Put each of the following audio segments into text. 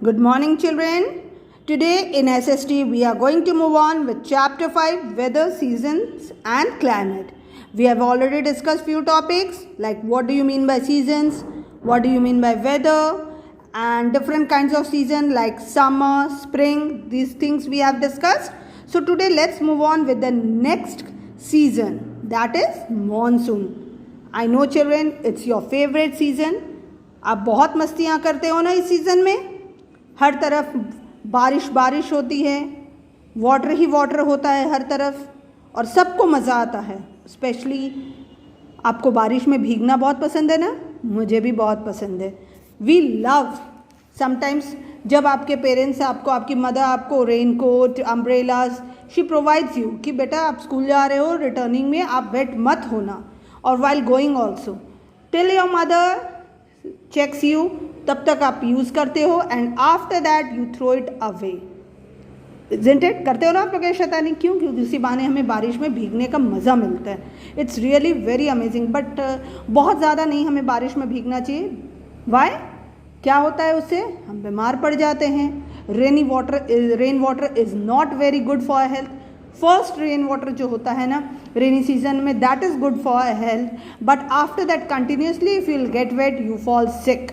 Good morning, children. Today in SST we are going to move on with chapter 5, weather, seasons and climate. We have already discussed few topics like what do you mean by seasons, what do you mean by weather, and different kinds of season like summer, spring. These things we have discussed. So today let's move on with the next season, that is monsoon. I know children, it's your favorite season. आप बहुत मस्तियाँ करते हो ना इस season में. हर तरफ बारिश होती है, वाटर ही वाटर होता है हर तरफ और सबको मज़ा आता है. स्पेशली आपको बारिश में भीगना बहुत पसंद है ना, मुझे भी बहुत पसंद है. वी लव समटाइम्स जब आपके पेरेंट्स आपको, आपकी मदर आपको raincoat, umbrellas she provides you कि बेटा आप स्कूल जा रहे हो, रिटर्निंग में आप वेट मत होना, और while going also till your mother checks you, तब तक आप यूज़ करते हो and after that you throw it away. Isn't it? करते हो ना आप लोग ये शैतानी? क्यों? क्योंकि इसी बहाने हमें बारिश में भीगने का मज़ा मिलता है. It's really very amazing. But बहुत ज़्यादा नहीं हमें बारिश में भीगना चाहिए. वाई? क्या होता है उससे? हम बीमार पड़ जाते हैं. Rain water is not very good for health. First rain water जो होता है ना रेनी सीजन में, that is good for health, but after that continuously if you will get wet you fall sick.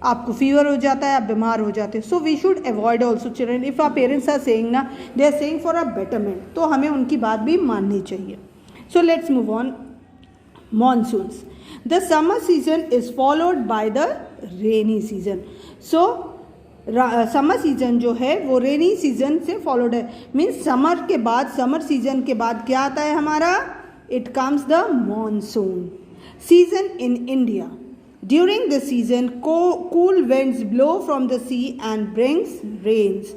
आपको फीवर हो जाता है, आप बीमार हो जाते हैं. So we should avoid also children. If are parents are saying ना, they are saying for a betterment, तो हमें उनकी बात भी माननी चाहिए. So let's move on. monsoons. The summer season is followed by the rainy season. So summer season जो है वो रेनी सीजन से फॉलोड है. मीन्स समर के बाद, समर सीजन के बाद क्या आता है हमारा? It comes the monsoon season in India. During this season cool winds blow from the sea and brings rains.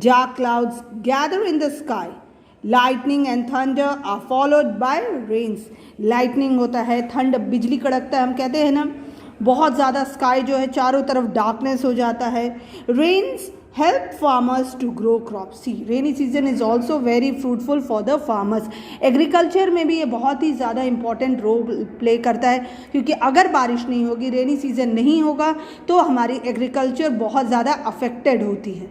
Dark clouds gather in the sky. Lightning and thunder are followed by rains. Lightning होता है, थंड बिजली कड़कता है, हम कहते हैं ना, बहुत ज़्यादा स्काई जो है चारों तरफ डार्कनेस हो जाता है. Rains help farmers to grow crop. See rainy season is also very fruitful for the farmers. Agriculture में भी ये बहुत ही ज़्यादा इंपॉर्टेंट रोल प्ले करता है, क्योंकि अगर बारिश नहीं होगी, रेनी सीजन नहीं होगा, तो हमारी एग्रीकल्चर बहुत ज़्यादा अफेक्टेड होती है.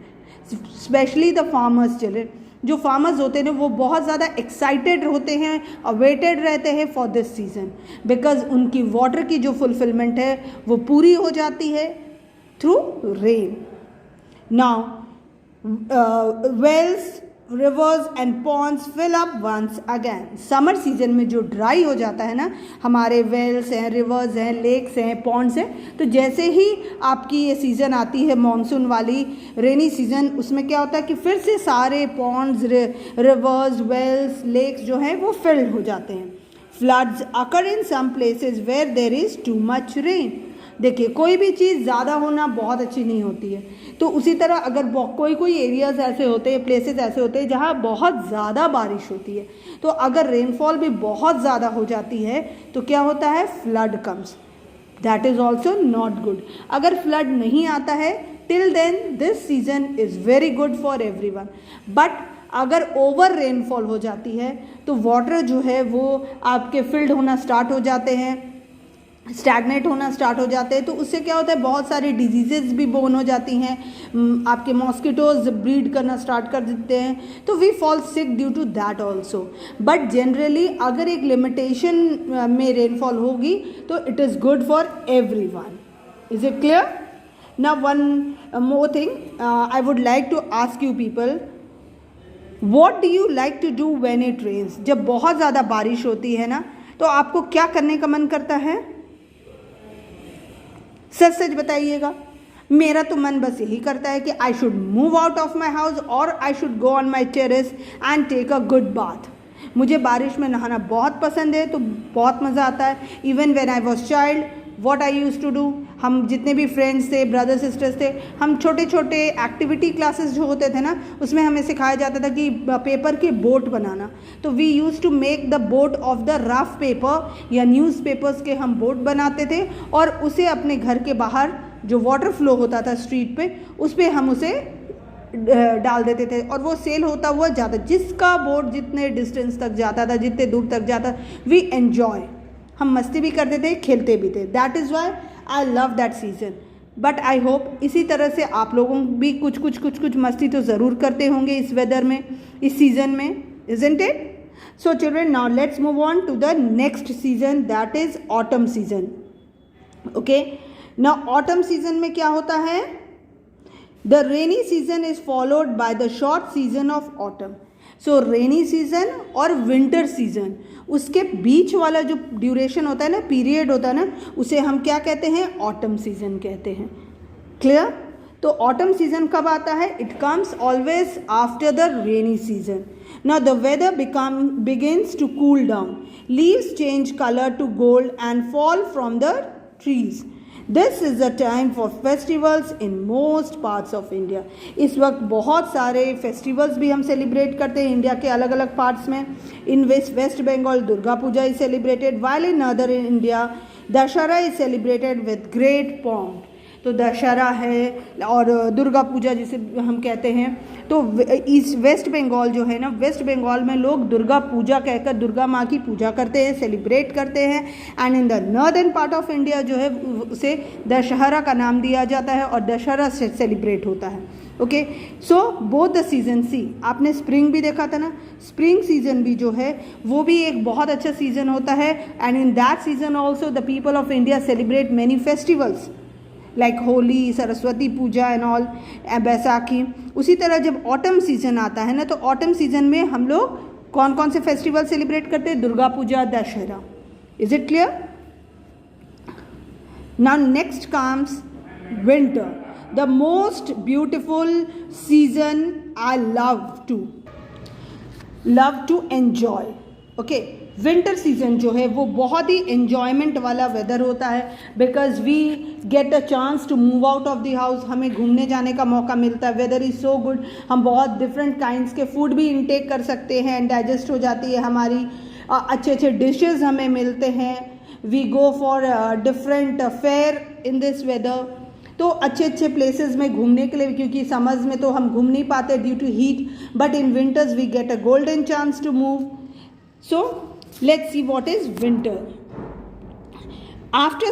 स्पेशली द फार्मर्स चिल्ड्रन, जो फार्मर्स होते हैं वो बहुत ज़्यादा एक्साइटेड होते हैं, अवेटेड रहते हैं फॉर दिस सीज़न, बिकॉज उनकी वाटर की जो फुलफिलमेंट है वो पूरी हो जाती है through rain. Now wells, rivers and ponds fill up once again. Summer season में जो ड्राई हो जाता है ना, हमारे वेल्स हैं, रिवर्स हैं, लेक्स हैं, पॉन्ड्स हैं, तो जैसे ही आपकी ये सीज़न आती है मॉनसून वाली रेनी सीजन, उसमें क्या होता है कि फिर से सारे पॉन्ड्स, रिवर्स, वेल्स, लेक्स जो हैं वो फिल्ड हो जाते हैं. Floods occur in some places where there is too much rain. देखिए, कोई भी चीज़ ज़्यादा होना बहुत अच्छी नहीं होती है, तो उसी तरह अगर कोई एरियाज़ ऐसे होते हैं, प्लेसेस ऐसे होते हैं जहाँ बहुत ज़्यादा बारिश होती है, तो अगर रेनफॉल भी बहुत ज़्यादा हो जाती है तो क्या होता है? Flood comes. That is also not good. अगर फ्लड नहीं आता है till then this season is very good for everyone. But अगर ओवर रेनफॉल हो जाती है तो वाटर जो है वो आपके फिल्ड होना स्टार्ट हो जाते हैं, स्टैगनेट होना स्टार्ट हो जाते हैं, तो उससे क्या होता है? बहुत सारी डिजीज़ेज भी बोर्न हो जाती हैं, आपके मॉस्किटोज़ ब्रीड करना स्टार्ट कर देते हैं, तो we fall sick due to that also. But generally अगर एक लिमिटेशन में रेनफॉल होगी तो it is good for everyone. Is it clear? Now one more thing I would like to ask you people, what do you like to do when it rains? जब बहुत ज़्यादा बारिश होती है ना, तो आपको क्या करने का मन करता है? सच सच बताइएगा. मेरा तो मन बस यही करता है कि I should move out of my house और I should go on my terrace and take a good bath. मुझे बारिश में नहाना बहुत पसंद है, तो बहुत मज़ा आता है. Even when I was child, what I use to do, हम जितने भी फ्रेंड्स थे, ब्रदर सिस्टर्स थे, हम छोटे छोटे एक्टिविटी क्लासेस जो होते थे ना, उसमें हमें सिखाया जाता था कि पेपर के बोट बनाना. तो we use to make the boat of the rough paper या न्यूज़पेपर्स के हम बोट बनाते थे, और उसे अपने घर के बाहर जो वाटर फ्लो होता था स्ट्रीट पे, उस पर हम उसे डाल देते थे और वो सेल होता हुआ जाता. जिसका बोट जितने डिस्टेंस तक जाता था, जितने दूर तक जाता, वी एन्जॉय. हम मस्ती भी करते थे, खेलते भी थे. That is why I love that season. But I hope इसी तरह से आप लोगों भी कुछ मस्ती तो ज़रूर करते होंगे इस वेदर में, इस सीज़न में, isn't it? So children, now let's move on to the next season, that is autumn season. Okay, now autumn season में क्या होता है? The rainy season is followed by the short season of autumn. So rainy season और winter season, उसके बीच वाला जो duration होता है ना, पीरियड होता है ना, उसे हम क्या कहते हैं? ऑटम सीजन कहते हैं. क्लियर? तो ऑटम सीजन कब आता है? It comes always after the rainy season. Now the weather begins to cool down. Leaves change color to gold and fall from the trees. This is the time for festivals in most parts of India. इस वक्त बहुत सारे festivals भी हम celebrate करते हैं India के अलग अलग पार्ट्स में. In West Bengal Durga Puja is celebrated, while in other India Dussehra is celebrated with great pomp. तो दशहरा है और दुर्गा पूजा जिसे हम कहते हैं. तो इस वेस्ट बंगाल जो है ना, वेस्ट बंगाल में लोग दुर्गा पूजा कहकर दुर्गा माँ की पूजा करते हैं, सेलिब्रेट करते हैं. And in the northern part of India जो है उसे दशहरा का नाम दिया जाता है और दशहरा से सेलिब्रेट होता है. Okay, so both the season. See आपने स्प्रिंग भी देखा था ना, स्प्रिंग सीजन भी जो है वो भी एक बहुत अच्छा सीजन होता है. And in that season also the people of India celebrate many festivals like Holi, Saraswati Puja and all, Baisakhi. उसी तरह जब ऑटम सीजन आता है ना, तो ऑटम सीजन में हम लोग कौन कौन से फेस्टिवल सेलिब्रेट करते हैं? Durga Puja, Dussehra. Is it clear? Now next comes winter, the most beautiful season I love to enjoy. Okay, winter season जो है वो बहुत ही एन्जॉयमेंट वाला वेदर होता है, because we get a chance to move out of the house. हमें घूमने जाने का मौका मिलता है. Weather is so good. हम बहुत डिफरेंट काइंड्स के फूड भी इनटेक कर सकते हैं, डाइजेस्ट हो जाती है हमारी. अच्छे अच्छे डिशेस हमें मिलते हैं. We go for different fair in this weather. तो अच्छे अच्छे प्लेसेस में घूमने के लिए, क्योंकि समर्स में तो हम घूम नहीं पाते due to heat, but in winters we get a golden chance to move. So let's see what is winter. After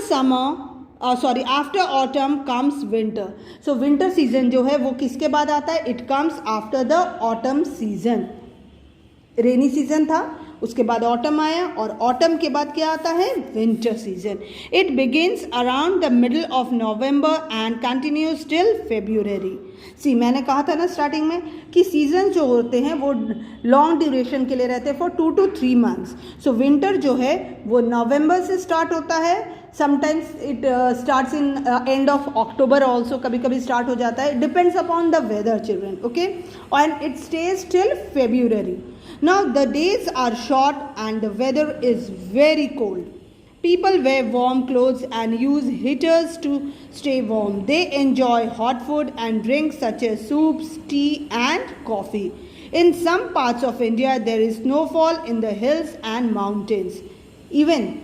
autumn comes winter. So winter season जो है वो किसके बाद आता है? It comes after the autumn season. Rainy season था, उसके बाद ऑटम आया, और ऑटम के बाद क्या आता है? Winter season. It begins around the middle of November and continues till February. See मैंने कहा था ना स्टार्टिंग में कि सीजन जो होते हैं वो लॉन्ग ड्यूरेशन के लिए रहते हैं, for 2 to 3 months. So winter जो है वो नवंबर से स्टार्ट होता है. Sometimes it starts in end of October also, कभी कभी स्टार्ट हो जाता है. Depends upon the weather children. Okay, and it stays till February. Now the days are short and the weather is very cold. People wear warm clothes and use heaters to stay warm. They enjoy hot food and drinks such as soups, tea and coffee. In some parts of India there is snowfall in the hills and mountains. Even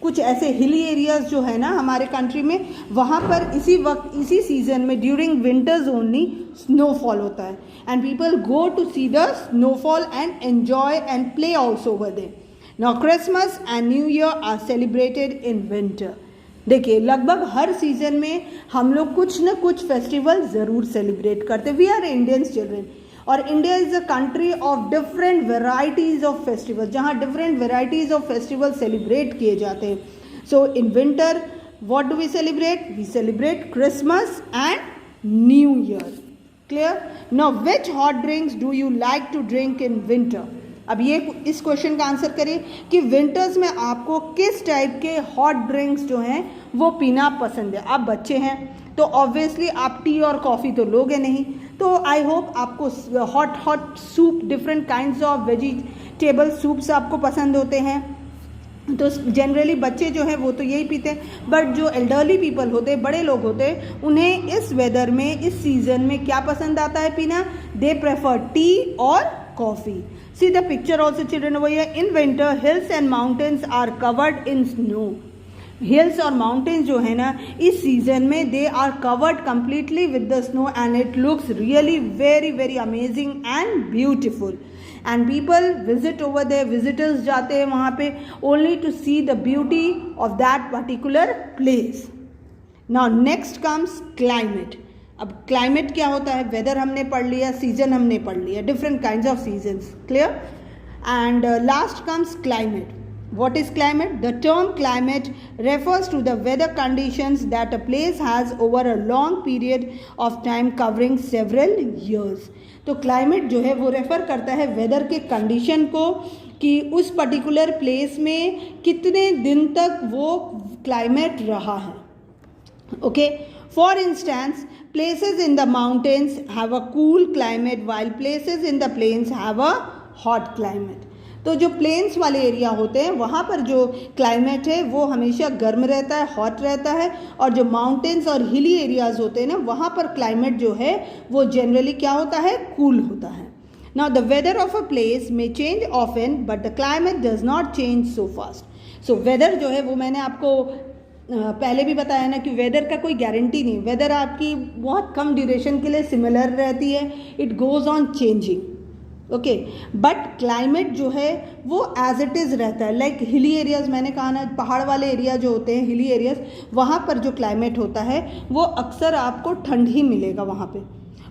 कुछ ऐसे hilly areas जो है ना हमारे country में, वहाँ पर इसी वक्त इसी सीजन में ड्यूरिंग विंटर्स ओनली स्नोफॉल होता है. And people go to see the snowfall and enjoy and play also over there. Now Christmas and New Year are celebrated in winter. देखिए लगभग हर सीजन में हम लोग कुछ न कुछ फेस्टिवल ज़रूर सेलिब्रेट करते. वी आर इंडियंस चिल्ड्रन, और India is a country of different varieties of festival, जहाँ different varieties of festival celebrate किए जाते हैं. So in winter what do we celebrate? We celebrate Christmas and New Year. Clear? Now which hot drinks do you like to drink in winter? अब ये इस question का answer करिए कि winters में आपको किस टाइप के हॉट ड्रिंक्स जो हैं वो पीना पसंद है. आप बच्चे हैं तो ऑब्वियसली आप टी और कॉफ़ी तो लोगे नहीं, तो आई होप आपको hot soup, different kinds of vegetable soups आपको पसंद होते हैं. तो जनरली बच्चे जो हैं वो तो यही पीते हैं, बट जो एल्डरली पीपल होते हैं, बड़े लोग होते हैं, उन्हें इस वेदर में, इस सीज़न में क्या पसंद आता है पीना? दे प्रेफर टी और coffee. See the picture also children over here. In winter hills and mountains are covered in snow. Hills और माउंटेन्स जो है ना इस सीजन में they are covered completely with the snow and it looks really very very amazing and beautiful. And people visit over there, visitors जाते हैं वहाँ पे only to see the beauty of that particular place. Now next comes climate. अब climate क्या होता है? Weather हमने पढ़ लिया, सीजन हमने पढ़ लिया, different kinds of seasons. Clear? And last comes climate. What is climate? The term climate refers to the weather conditions that a place has over a long period of time covering several years. तो climate जो है वो refer करता है weather के condition को कि उस पर्टिकुलर प्लेस में कितने दिन तक वो क्लाइमेट रहा है. Okay, for instance places in the mountains have a cool climate while places in the plains have a hot climate. तो जो प्लेन्स वाले एरिया होते हैं वहाँ पर जो क्लाइमेट है वो हमेशा गर्म रहता है, हॉट रहता है, और जो माउंटेन्स और हिली एरियाज़ होते हैं ना वहाँ पर क्लाइमेट जो है वो जनरली क्या होता है? कूल होता है. Now the weather of a place may change often but the climate does not change so fast. So weather जो है वो मैंने आपको पहले भी बताया ना कि वेदर का कोई गारंटी नहीं. वेदर आपकी बहुत कम ड्यूरेशन के लिए सिमिलर रहती है, it goes on changing. Okay, but climate जो है वो एज इट इज़ रहता है. लाइक हिली एरियाज़, मैंने कहा ना पहाड़ वाले एरिया जो होते हैं हिली एरियाज़, वहाँ पर जो क्लाइमेट होता है वो अक्सर आपको ठंड ही मिलेगा वहाँ पे,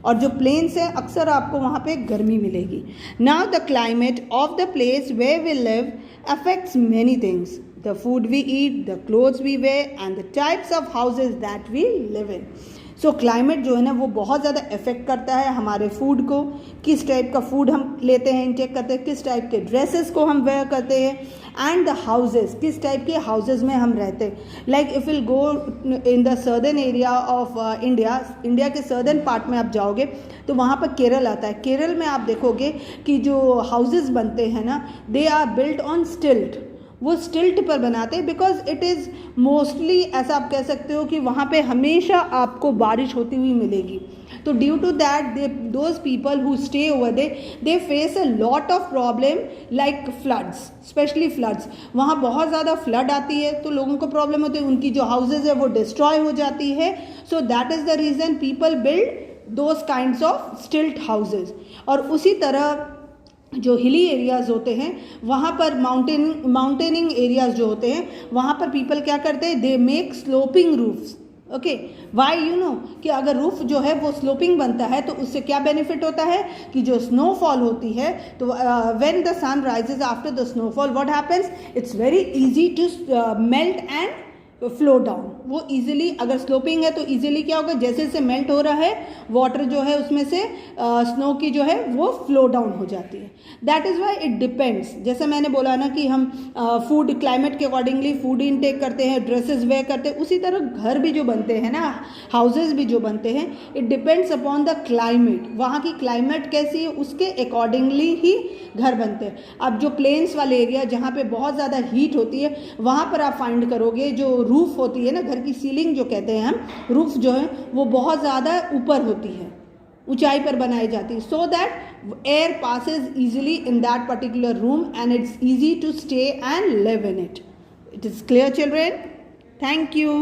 और जो प्लेन्स है अक्सर आपको वहाँ पे गर्मी मिलेगी. Now the climate of the place where we live affects many things. The food we eat, the clothes we wear and the types of houses that we live in. So climate जो है ना वो बहुत ज़्यादा effect करता है हमारे food को, किस टाइप का फूड हम लेते हैं, इंटेक करते हैं, किस टाइप के ड्रेसेस को हम वेयर करते हैं, एंड द हाउसेस, किस टाइप के हाउसेस में हम रहते हैं. Like if will go in the southern area of India, India के सर्दर्न पार्ट में आप जाओगे तो वहाँ पर केरल आता है. केरल में आप देखोगे कि जो हाउसेस बनते हैं ना दे आर बिल्ट ऑन स्टिल्ट. वो स्टिल्ट पर बनाते हैं बिकॉज इट इज़ मोस्टली, ऐसा आप कह सकते हो कि वहाँ पे हमेशा आपको बारिश होती हुई मिलेगी. तो due to that those people who stay over they face a lot of problem like floods, specially floods. वहाँ बहुत ज़्यादा फ्लड आती है तो लोगों को प्रॉब्लम होती है, उनकी जो हाउसेज है वो डिस्ट्रॉय हो जाती है. So that is the reason people build those kinds of स्टिल्ट हाउसेज. और उसी तरह जो हिली एरियाज़ होते हैं वहाँ पर माउंटेनिंग एरियाज़ जो होते हैं वहाँ पर पीपल क्या करते हैं? They make sloping roofs. Okay, why you know कि अगर रूफ जो है वो स्लोपिंग बनता है तो उससे क्या बेनिफिट होता है कि जो स्नोफॉल होती है तो when the sun rises after the snowfall what happens, it's very easy to melt and flow down. वो इजीली, अगर स्लोपिंग है तो इजीली क्या होगा, जैसे जैसे मेल्ट हो रहा है वाटर जो है उसमें से स्नो की जो है वो फ्लो डाउन हो जाती है. That is why it depends. जैसे मैंने बोला ना कि हम फूड क्लाइमेट के अकॉर्डिंगली फूड इनटेक करते हैं, ड्रेसेस वेयर करते हैं, उसी तरह घर भी जो बनते हैं ना, हाउसेज भी जो बनते हैं, it depends upon the climate. वहाँ की क्लाइमेट कैसी है उसके अकॉर्डिंगली ही घर बनते हैं. अब जो प्लेन्स वाले एरिया जहाँ पे बहुत ज़्यादा हीट होती है वहाँ पर आप फाइंड करोगे जो रूफ होती है ना, घर की सीलिंग जो कहते हैं हम, रूफ जो है वो बहुत ज़्यादा ऊपर होती है, ऊंचाई पर बनाई जाती है, so that air passes easily in that particular room and it's easy to stay and live in it. It is clear children? Thank you.